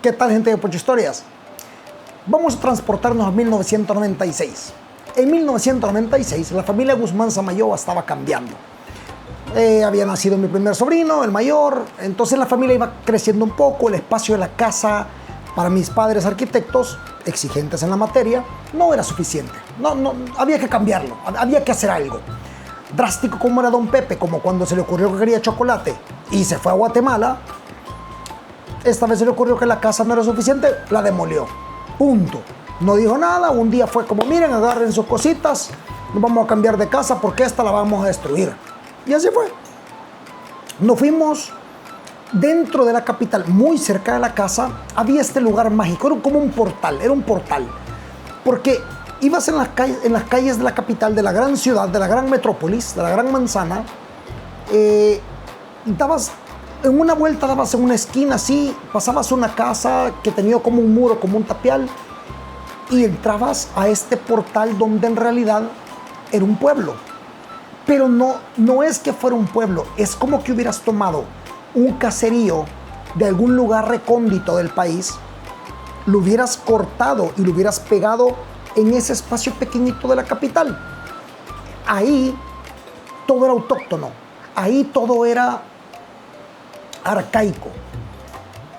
¿Qué tal, gente de Pocho Historias? Vamos a transportarnos a 1996. En 1996, la familia Guzmán Samayoa estaba cambiando. Había nacido mi primer sobrino, el mayor. Entonces la familia iba creciendo un poco. El espacio de la casa para mis padres arquitectos, exigentes en la materia, no era suficiente. No, había que cambiarlo, había que hacer algo. Drástico como era don Pepe, como cuando se le ocurrió que quería chocolate y se fue a Guatemala. Esta vez se le ocurrió que la casa no era suficiente, la demolió. Punto. No dijo nada. Un día fue como, miren, agarren sus cositas, nos vamos a cambiar de casa porque esta la vamos a destruir. Y así fue. Nos fuimos dentro de la capital, muy cerca de la casa, había este lugar mágico, era como un portal, era un portal. Porque ibas en las calles de la capital, de la gran ciudad, de la gran metrópolis, de la gran manzana, dabas en una vuelta, dabas en una esquina así, pasabas una casa que tenía como un muro, como un tapial, y entrabas a este portal donde en realidad era un pueblo. Pero no es que fuera un pueblo, es como que hubieras tomado un caserío de algún lugar recóndito del país, lo hubieras cortado y lo hubieras pegado en ese espacio pequeñito de la capital. Ahí todo era autóctono, ahí todo era arcaico.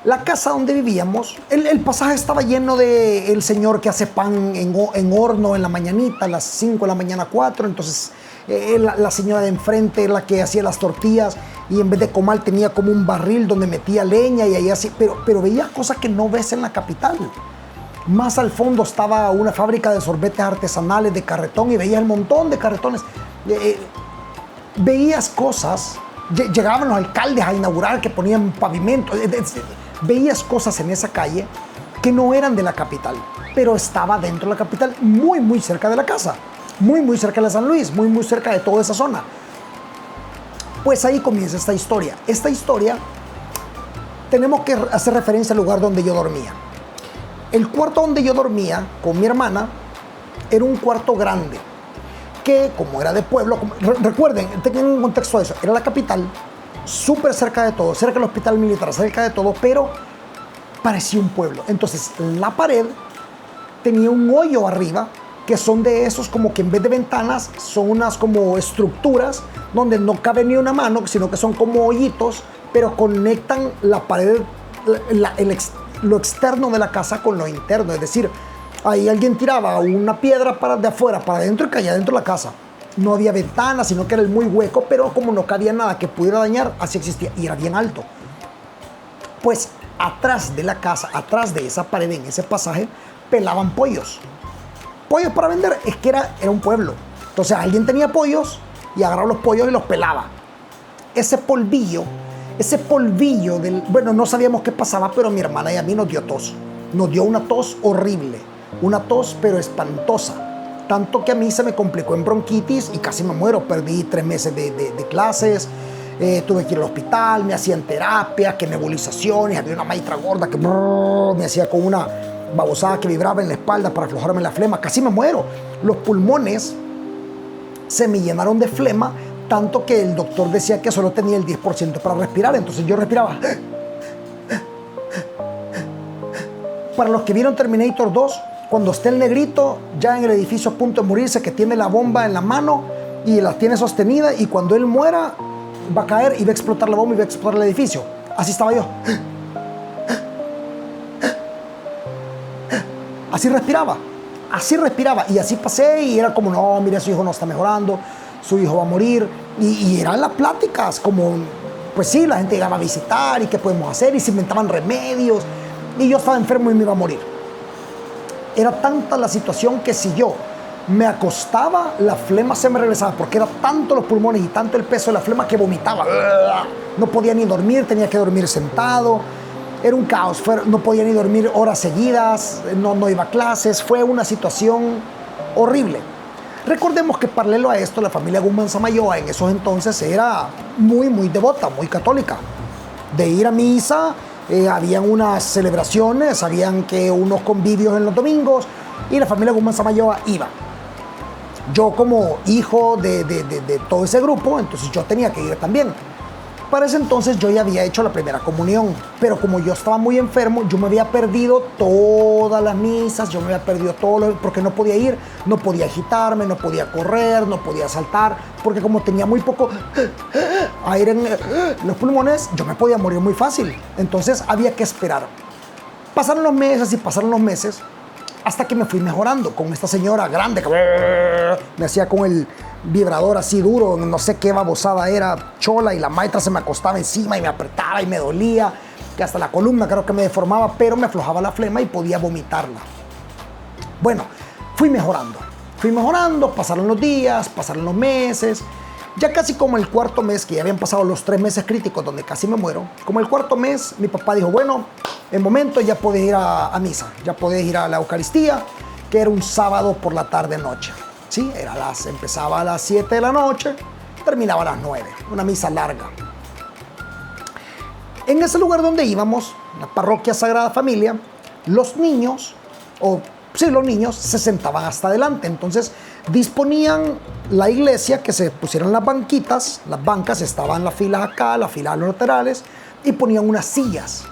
La casa donde vivíamos, el pasaje estaba lleno de el señor que hace pan en horno en la mañanita, a las 5 de la mañana, 4, entonces la señora de enfrente era la que hacía las tortillas y en vez de comal tenía como un barril donde metía leña y ahí así, pero veía cosas que no ves en la capital. Más al fondo estaba una fábrica de sorbetes artesanales de carretón y veías el montón de carretones. Veías cosas, llegaban los alcaldes a inaugurar que ponían pavimento. Veías cosas en esa calle que no eran de la capital, pero estaba dentro de la capital, muy, muy cerca de la casa. Muy, muy cerca de San Luis, muy, muy cerca de toda esa zona. Pues ahí comienza esta historia. Esta historia, tenemos que hacer referencia al lugar donde yo dormía. El cuarto donde yo dormía con mi hermana era un cuarto grande, que como era de pueblo, recuerden, tengan un contexto de eso, era la capital, súper cerca de todo, cerca del hospital militar, cerca de todo, pero parecía un pueblo. Entonces la pared tenía un hoyo arriba, que son de esos como que en vez de ventanas son unas como estructuras donde no cabe ni una mano, sino que son como hoyitos, pero conectan la pared, lo externo de la casa con lo interno. Es decir, ahí alguien tiraba una piedra de afuera para adentro y caía dentro de la casa. No había ventanas, sino que era muy hueco, pero como no cabía nada que pudiera dañar, así existía. Y era bien alto. Pues atrás de la casa, atrás de esa pared, en ese pasaje, pelaban pollos. Pollos para vender, es que era un pueblo. Entonces alguien tenía pollos y agarraba los pollos y los pelaba. Ese polvillo bueno, no sabíamos qué pasaba, pero mi hermana y a mí nos dio tos. Nos dio una tos horrible, una tos pero espantosa. Tanto que a mí se me complicó en bronquitis y casi me muero. Perdí 3 meses de clases, tuve que ir al hospital, me hacían terapia, que nebulizaciones, había una maitra gorda que me hacía con una babosada que vibraba en la espalda para aflojarme la flema, casi me muero. Los pulmones se me llenaron de flema, tanto que el doctor decía que solo tenía el 10% para respirar, entonces yo respiraba. Para los que vieron Terminator 2, cuando esté el negrito ya en el edificio a punto de morirse, que tiene la bomba en la mano y la tiene sostenida, y cuando él muera va a caer y va a explotar la bomba y va a explotar el edificio. Así estaba yo. Así respiraba y así pasé, y era como, no, mira, su hijo no está mejorando, su hijo va a morir, y eran las pláticas como, pues sí, la gente llegaba a visitar y qué podemos hacer, y se inventaban remedios, y yo estaba enfermo y me iba a morir. Era tanta la situación que si yo me acostaba, la flema se me regresaba, porque era tanto los pulmones y tanto el peso de la flema que vomitaba. No podía ni dormir, tenía que dormir sentado. Era un caos, no podía ni dormir horas seguidas, no iba a clases, fue una situación horrible. Recordemos que paralelo a esto, la familia Guzmán Samayoa en esos entonces era muy, muy devota, muy católica. De ir a misa, habían unas celebraciones, habían que unos convivios en los domingos, y la familia Guzmán Samayoa iba. Yo como hijo de todo ese grupo, entonces yo tenía que ir también. Para ese entonces yo ya había hecho la primera comunión, pero como yo estaba muy enfermo, yo me había perdido todas las misas, yo me había perdido porque no podía ir, no podía agitarme, no podía correr, no podía saltar, porque como tenía muy poco aire en los pulmones, yo me podía morir muy fácil. Entonces había que esperar. Pasaron los meses y pasaron los meses, hasta que me fui mejorando con esta señora grande que me hacía con el vibrador así duro, no sé qué babosada era, chola, y la maestra se me acostaba encima y me apretaba y me dolía, que hasta la columna creo que me deformaba, pero me aflojaba la flema y podía vomitarla. Bueno, fui mejorando, pasaron los días, pasaron los meses, ya casi como el cuarto mes, que ya habían pasado los 3 meses críticos donde casi me muero, como el cuarto mes, mi papá dijo, bueno, en momento ya podés ir a misa, ya podés ir a la Eucaristía, que era un sábado por la tarde-noche. Sí, empezaba a las 7 de la noche, terminaba a las 9, una misa larga. En ese lugar donde íbamos, la parroquia Sagrada Familia, los niños se sentaban hasta adelante. Entonces disponían la iglesia que se pusieran las banquitas, las bancas estaban las filas acá, las filas a los laterales, y ponían unas sillas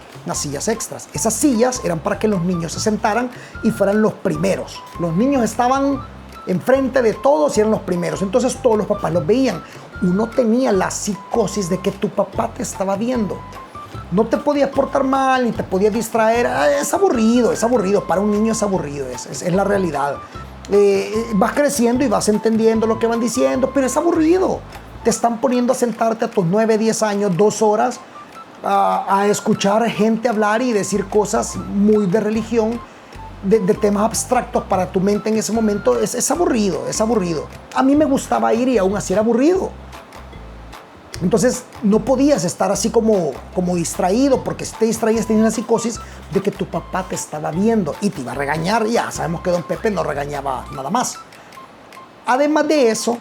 extras. Esas sillas eran para que los niños se sentaran y fueran los primeros. Los niños estaban enfrente de todos y eran los primeros. Entonces todos los papás los veían. Uno tenía la psicosis de que tu papá te estaba viendo. No te podías portar mal ni te podías distraer. Es aburrido. Para un niño es aburrido. Es la realidad. Vas creciendo y vas entendiendo lo que van diciendo, pero es aburrido. Te están poniendo a sentarte a tus 9, 10 años, 2 horas a escuchar gente hablar y decir cosas muy de religión, de temas abstractos para tu mente en ese momento. Es aburrido. A mí me gustaba ir y aún así era aburrido. Entonces no podías estar así como distraído, porque si te distraías tenías la psicosis de que tu papá te estaba viendo y te iba a regañar. Ya sabemos que don Pepe no regañaba nada más. Además de eso,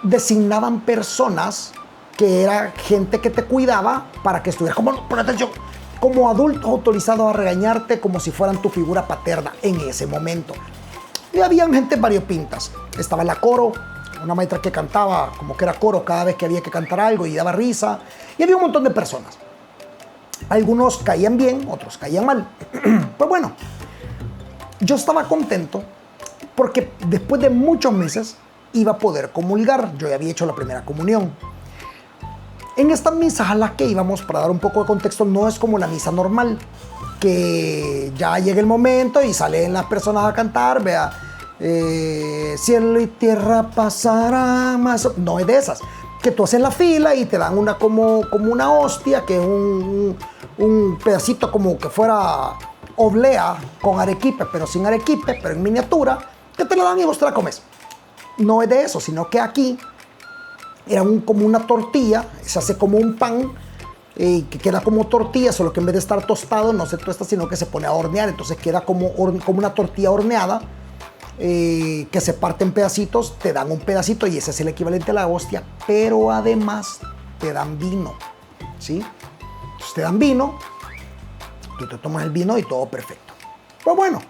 designaban personas que era gente que te cuidaba para que estuvieras pon atención, como adultos autorizados a regañarte como si fueran tu figura paterna en ese momento. Y había gente variopintas. Estaba la coro, una maestra que cantaba como que era coro cada vez que había que cantar algo y daba risa. Y había un montón de personas. Algunos caían bien, otros caían mal. Pues bueno, yo estaba contento porque después de muchos meses iba a poder comulgar. Yo ya había hecho la primera comunión. En estas misas a las que íbamos, para dar un poco de contexto, no es como la misa normal, que ya llega el momento y salen las personas a cantar, vea, cielo y tierra pasarán más. No es de esas, que tú haces la fila y te dan una como una hostia, que es un pedacito como que fuera oblea con arequipe, pero sin arequipe, pero en miniatura, que te la dan y vos te la comes. No es de eso, sino que aquí era como una tortilla, se hace como un pan, que queda como tortilla, solo que en vez de estar tostado no se tuesta, sino que se pone a hornear. Entonces queda como una tortilla horneada, que se parte en pedacitos, te dan un pedacito y ese es el equivalente a la hostia, pero además te dan vino, ¿sí? Entonces te dan vino, tú te tomas el vino y todo perfecto. Pues bueno,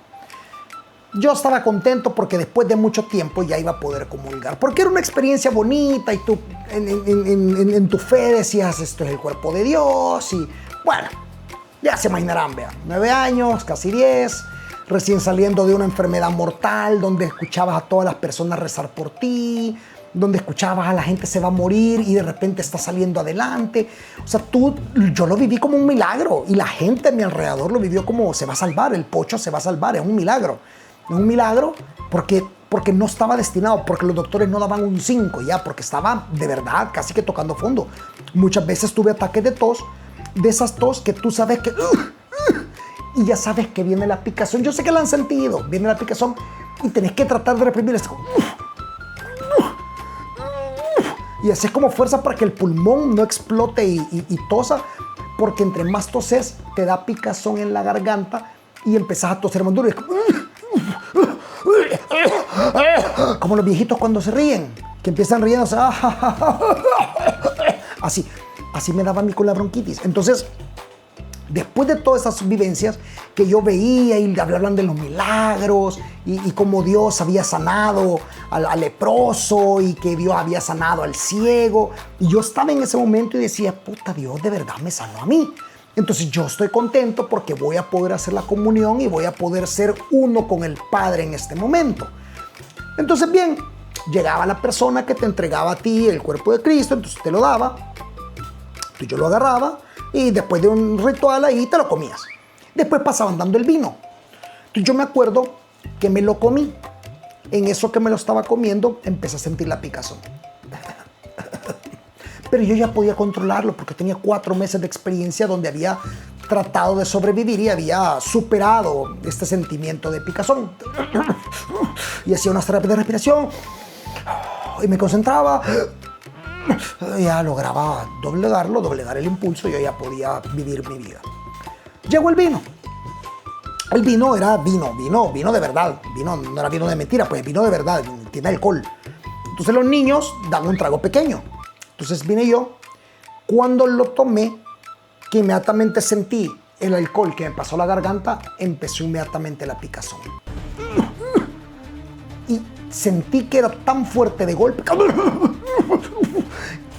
yo estaba contento porque después de mucho tiempo ya iba a poder comulgar, porque era una experiencia bonita y tú en tu fe decías, esto es el cuerpo de Dios. Y bueno, ya se imaginarán, vean, 9 años, casi 10, recién saliendo de una enfermedad mortal, donde escuchabas a todas las personas rezar por ti, donde escuchabas a la gente se va a morir y de repente está saliendo adelante. O sea, yo lo viví como un milagro y la gente a mi alrededor lo vivió como se va a salvar, el pocho se va a salvar, es un milagro. Es un milagro porque no estaba destinado, porque los doctores no daban un 5 ya, porque estaba de verdad casi que tocando fondo. Muchas veces tuve ataques de tos, de esas tos que tú sabes que... y ya sabes que viene la picazón. Yo sé que la han sentido, viene la picazón y tenés que tratar de reprimir esto. Y haces como fuerza para que el pulmón no explote y tosa, porque entre más toses te da picazón en la garganta y empezás a toser más duro. Y es como los viejitos cuando se ríen, que empiezan riéndose. Así me daba a mí con la bronquitis. Entonces, después de todas esas vivencias que yo veía y hablaban de los milagros y cómo Dios había sanado al leproso y que Dios había sanado al ciego. Y yo estaba en ese momento y decía, puta, Dios de verdad me sanó a mí. Entonces yo estoy contento porque voy a poder hacer la comunión y voy a poder ser uno con el Padre en este momento. Entonces bien, llegaba la persona que te entregaba a ti el cuerpo de Cristo, entonces te lo daba, tú yo lo agarraba y después de un ritual ahí te lo comías. Después pasaban dando el vino. Entonces yo me acuerdo que me lo comí. En eso que me lo estaba comiendo empecé a sentir la picazón. Pero yo ya podía controlarlo porque tenía 4 meses de experiencia donde había tratado de sobrevivir y había superado este sentimiento de picazón. Y hacía unas terapias de respiración y me concentraba. Ya lograba doblegar el impulso y yo ya podía vivir mi vida. Llegó el vino. El vino era vino de verdad. Vino no era vino de mentira, pues vino de verdad, tiene alcohol. Entonces los niños dan un trago pequeño. Entonces vine yo, cuando lo tomé, que inmediatamente sentí el alcohol que me pasó la garganta, empezó inmediatamente la picazón. Y sentí que era tan fuerte de golpe.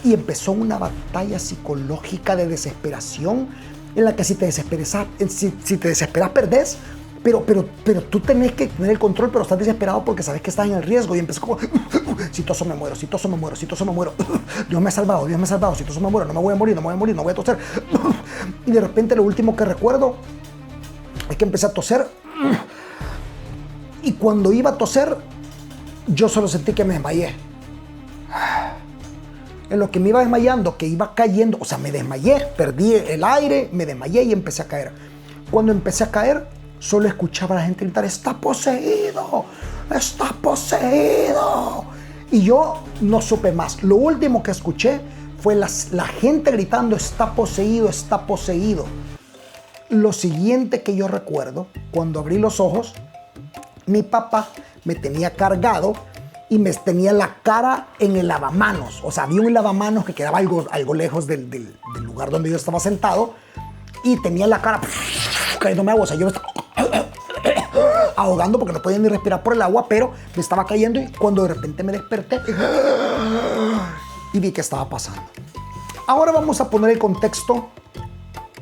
Y empezó una batalla psicológica de desesperación en la que si te desesperas perdés, pero tú tenés que tener el control, pero estás desesperado porque sabes que estás en el riesgo y empezó como, si toso me muero, si toso me muero, si toso me muero, Dios me ha salvado, si toso me muero, no me voy a morir, no voy a toser. Y de repente lo último que recuerdo es que empecé a toser y cuando iba a toser yo solo sentí que me desmayé. En lo que me iba desmayando, que iba cayendo, o sea, me desmayé, perdí el aire, me desmayé y empecé a caer. Cuando empecé a caer, solo escuchaba a la gente gritar, ¡está poseído! ¡Está poseído! Y yo no supe más. Lo último que escuché fue la gente gritando, ¡está poseído! ¡Está poseído! Lo siguiente que yo recuerdo, cuando abrí los ojos, mi papá me tenía cargado y me tenía la cara en el lavamanos. O sea, había un lavamanos que quedaba algo lejos del lugar donde yo estaba sentado y tenía la cara cayéndome agua. O sea, yo me estaba ahogando porque no podía ni respirar por el agua, pero me estaba cayendo y cuando de repente me desperté y vi qué estaba pasando. Ahora vamos a poner el contexto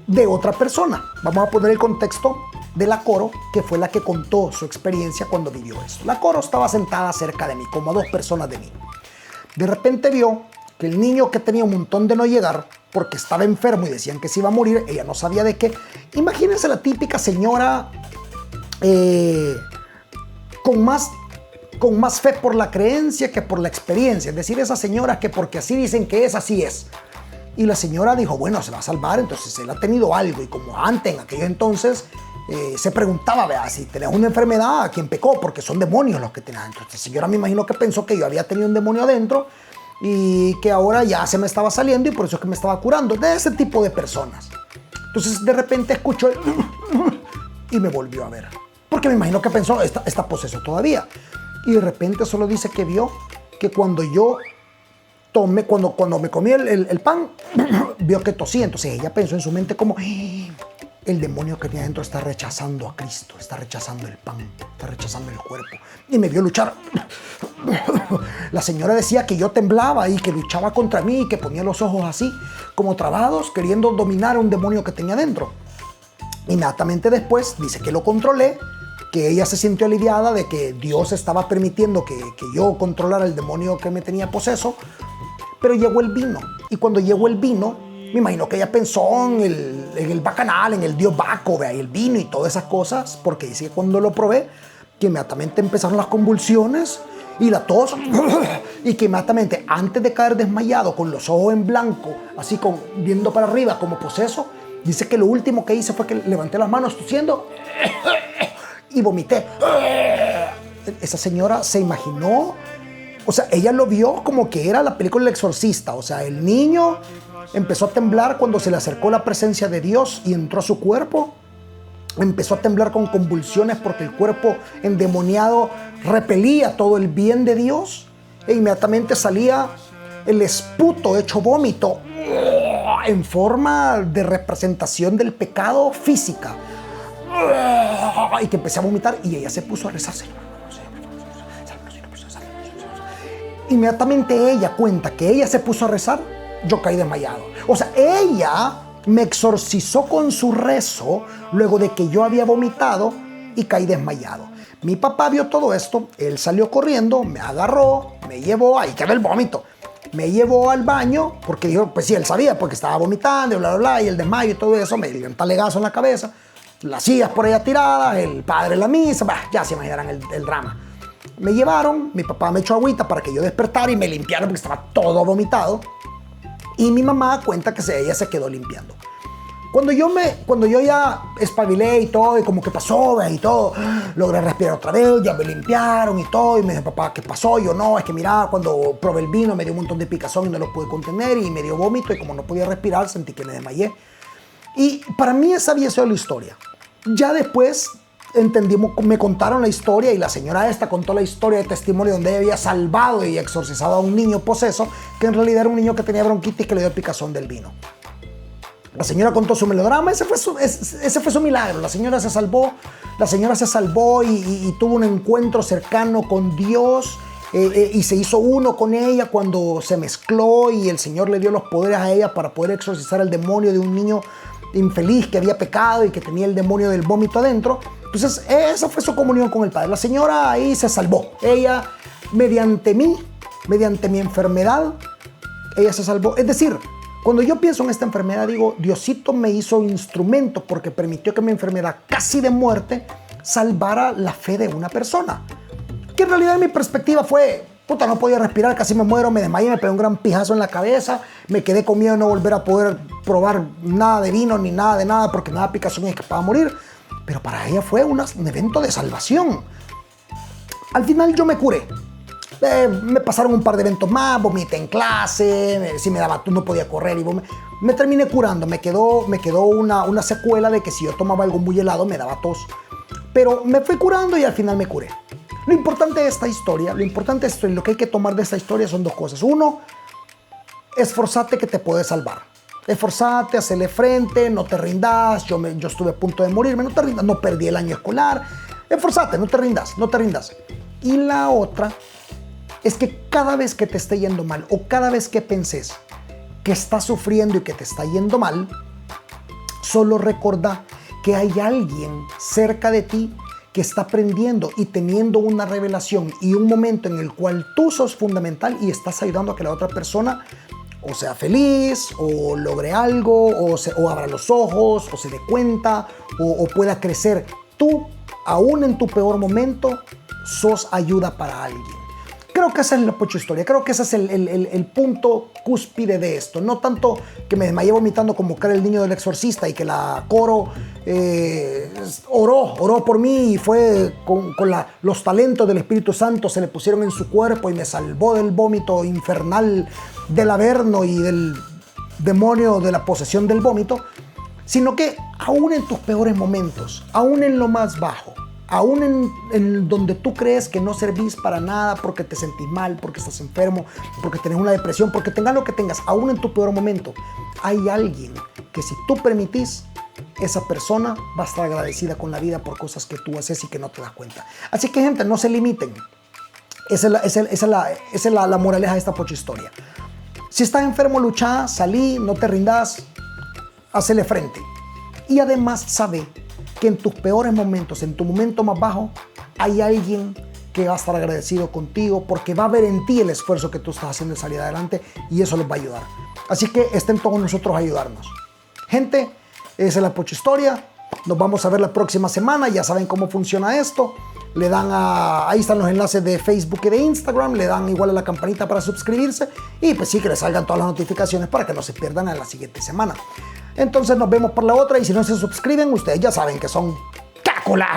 de otra persona. Vamos a poner el contexto de la Coro, que fue la que contó su experiencia cuando vivió esto. La Coro estaba sentada cerca de mí, como a 2 personas de mí. De repente vio que el niño que tenía un montón de no llegar, porque estaba enfermo y decían que se iba a morir, ella no sabía de qué. Imagínense la típica señora con más fe por la creencia que por la experiencia. Es decir, esas señoras que porque así dicen que es, así es. Y la señora dijo, bueno, se va a salvar, entonces él ha tenido algo. Y como antes, en aquellos entonces, se preguntaba, vea, si tenés una enfermedad, ¿a quién pecó? Porque son demonios los que tenés. Entonces la señora me imagino que pensó que yo había tenido un demonio adentro y que ahora ya se me estaba saliendo y por eso es que me estaba curando. De ese tipo de personas. Entonces de repente escuchó y me volvió a ver. Porque me imagino que pensó, está poseso todavía. Y de repente solo dice que vio que cuando yo tomé, cuando me comí el pan, vio que tosía. Entonces ella pensó en su mente como, el demonio que tenía adentro está rechazando a Cristo, está rechazando el pan, está rechazando el cuerpo. Y me vio luchar. La señora decía que yo temblaba y que luchaba contra mí y que ponía los ojos así, como trabados, queriendo dominar a un demonio que tenía adentro. Inmediatamente después dice que lo controlé, que ella se sintió aliviada de que Dios estaba permitiendo que yo controlara el demonio que me tenía poseso. Pero llegó el vino. Y cuando llegó el vino, me imagino que ella pensó en el bacanal, en el dios Baco, vea, y el vino y todas esas cosas, porque dice que cuando lo probé, que inmediatamente empezaron las convulsiones y la tos, y que inmediatamente, antes de caer desmayado, con los ojos en blanco, así viendo para arriba como poseso, dice que lo último que hice fue que levanté las manos tosiendo y vomité. Esa señora se imaginó, o sea, ella lo vio como que era la película El Exorcista. O sea, el niño empezó a temblar cuando se le acercó la presencia de Dios y entró a su cuerpo. Empezó a temblar con convulsiones porque el cuerpo endemoniado repelía todo el bien de Dios. E inmediatamente salía el esputo hecho vómito en forma de representación del pecado física. Y que empecé a vomitar y ella se puso a rezar. inmediatamente ella cuenta que ella se puso a rezar, yo caí desmayado. O sea, ella me exorcizó con su rezo luego de que yo había vomitado y caí desmayado. Mi papá vio todo esto, él salió corriendo, me agarró, me llevó, ahí quedó el vómito. Me llevó al baño, porque yo, pues sí, él sabía, porque estaba vomitando, y bla, bla, bla, y el desmayo y todo eso, me dio un talegazo en la cabeza, las sillas por allá tiradas, el padre en la misa, bah, ya se imaginarán el drama. Me llevaron, mi papá me echó agüita para que yo despertara y me limpiara porque estaba todo vomitado. Y mi mamá cuenta que ella se quedó limpiando. Cuando yo ya espabilé y todo, y como que pasó, y todo, logré respirar otra vez, ya me limpiaron y todo, y me dijo, papá, ¿qué pasó? Yo, no, es que mira, cuando probé el vino me dio un montón de picazón y no lo pude contener, y me dio vómito, y como no podía respirar, sentí que me desmayé. Y para mí esa había sido la historia. Ya después entendimos, me contaron la historia, y la señora esta contó la historia de testimonio donde ella había salvado y exorcizado a un niño poseso, que en realidad era un niño que tenía bronquitis que le dio el picazón del vino. La señora contó su melodrama, ese fue su milagro. La señora se salvó y tuvo un encuentro cercano con Dios, y se hizo uno con ella cuando se mezcló y el Señor le dio los poderes a ella para poder exorcizar el demonio de un niño infeliz que había pecado y que tenía el demonio del vómito adentro. Entonces esa fue su comunión con el Padre. La señora ahí se salvó. Ella, mediante mi enfermedad, ella se salvó. Es decir, cuando yo pienso en esta enfermedad, digo, Diosito me hizo instrumento porque permitió que mi enfermedad casi de muerte salvara la fe de una persona. Que en realidad en mi perspectiva fue, puta, no podía respirar, casi me muero, me desmayé, me pegué un gran pijazo en la cabeza, me quedé con miedo de no volver a poder probar nada de vino ni nada de nada porque me daba picazón y escapaba a morir. Pero para ella fue un evento de salvación. Al final yo me curé. Me pasaron un par de eventos más, vomité en clase, si me daba, no podía correr y me terminé curando. Me quedó una secuela de que si yo tomaba algo muy helado me daba tos. Pero me fui curando y al final me curé. Lo importante de esta historia, lo que hay que tomar de esta historia son dos cosas. Uno, esforzate que te puedes salvar. Esforzate, hacerle frente, no te rindas. Yo estuve a punto de morirme, no te rindas, no perdí el año escolar. Esforzate, no te rindas. Y la otra es que cada vez que te esté yendo mal o cada vez que penses que estás sufriendo y que te está yendo mal, solo recordá que hay alguien cerca de ti que está aprendiendo y teniendo una revelación y un momento en el cual tú sos fundamental y estás ayudando a que la otra persona o sea feliz, o logre algo, o abra los ojos, o se dé cuenta, o pueda crecer. Tú, aún en tu peor momento, sos ayuda para alguien. Creo que esa es la pocha historia. Creo que ese es el punto cúspide de esto. No tanto que me desmayé vomitando como que era el niño del exorcista y que la coro oró por mí y fue con los talentos del Espíritu Santo se le pusieron en su cuerpo y me salvó del vómito infernal del averno y del demonio de la posesión del vómito, sino que aún en tus peores momentos, aún en lo más bajo, aún en donde tú crees que no servís para nada porque te sentís mal, porque estás enfermo, porque tenés una depresión, porque tengas lo que tengas, aún en tu peor momento, hay alguien que si tú permitís, esa persona va a estar agradecida con la vida por cosas que tú haces y que no te das cuenta. Así que, gente, no se limiten. Esa es la moraleja de esta pocha historia. Si estás enfermo, luchá, salí, no te rindas, hacele frente. Y además, sabe que en tus peores momentos, en tu momento más bajo, hay alguien que va a estar agradecido contigo porque va a ver en ti el esfuerzo que tú estás haciendo de salir adelante y eso les va a ayudar. Así que estén todos nosotros a ayudarnos. Gente, esa es la pocha historia. Nos vamos a ver la próxima semana. Ya saben cómo funciona esto. Le dan ahí están los enlaces de Facebook y de Instagram. Le dan igual a la campanita para suscribirse. Y pues sí, que les salgan todas las notificaciones para que no se pierdan en la siguiente semana. Entonces nos vemos por la otra. Y si no se suscriben, ustedes ya saben que son cácolas.